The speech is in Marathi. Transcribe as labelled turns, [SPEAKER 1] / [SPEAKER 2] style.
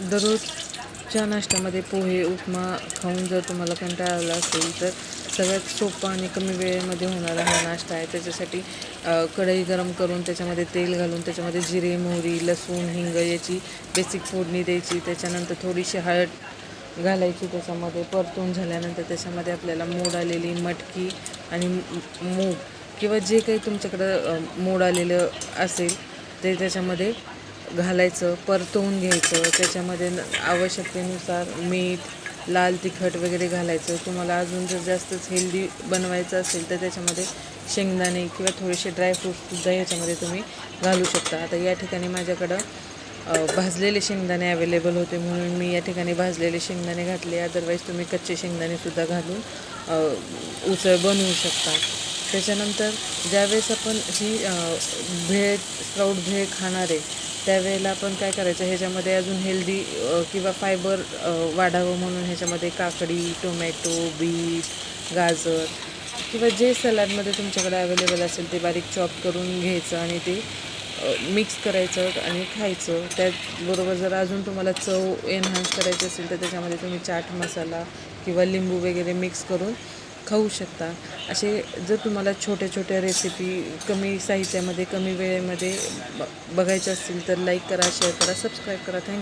[SPEAKER 1] दररोजच्या नाश्त्यामध्ये पोहे उपमा खाऊन जर तुम्हाला कंटाळा आला असेल तर सगळ्यात सोपा आणि कमी वेळेमध्ये होणारा हा नाश्ता आहे. त्याच्यासाठी कढई गरम करून त्याच्यामध्ये तेल घालून त्याच्यामध्ये जिरे मोहरी लसूण हिंग याची बेसिक फोडणी द्यायची. त्याच्यानंतर थोडीशी हळद घालायची. त्याच्यामध्ये परतून झाल्यानंतर त्याच्यामध्ये आपल्याला मोड आलेली मटकी आणि मूग किंवा जे काही तुमच्याकडं मोड आलेलं असेल ते त्याच्यामध्ये घालायचं, परतवून घ्यायचं. त्याच्यामध्ये आवश्यकतेनुसार मीठ लाल तिखट वगैरे घालायचं. तुम्हाला अजून जर जास्तच हेल्दी बनवायचं असेल तर त्याच्यामध्ये शेंगदाणे किंवा थोडेसे ड्रायफ्रूटसुद्धा याच्यामध्ये तुम्ही घालू शकता. आता या ठिकाणी माझ्याकडं भाजलेले शेंगदाणे अवेलेबल होते म्हणून मी या ठिकाणी भाजलेले शेंगदाणे घातले. अदरवाईज तुम्ही कच्चे शेंगदाणेसुद्धा घालून उसळ बनवू शकता. त्याच्यानंतर ज्यावेळेस आपण ही भेळ स्प्राऊट भेळ खाणार आहे त्यावेळेला आपण काय करायचं, ह्याच्यामध्ये अजून हेल्दी किंवा फायबर वाढावं म्हणून ह्याच्यामध्ये काकडी टोमॅटो बीट गाजर किंवा जे सलाडमध्ये तुमच्याकडे अवेलेबल असेल ते बारीक चॉप करून घ्यायचं आणि ते मिक्स करायचं आणि खायचं. त्याचबरोबर जर अजून तुम्हाला चव एन्हान्स करायची असेल तर त्याच्यामध्ये तुम्ही चाट मसाला किंवा लिंबू वगैरे मिक्स करून खाऊ शकता. असे जर तुम्हाला छोट्या छोट्या रेसिपी कमी साहित्यामध्ये कमी वेळेमध्ये बघायच्या असतील तर लाईक करा शेअर करा सबस्क्राईब करा. थँक्यू.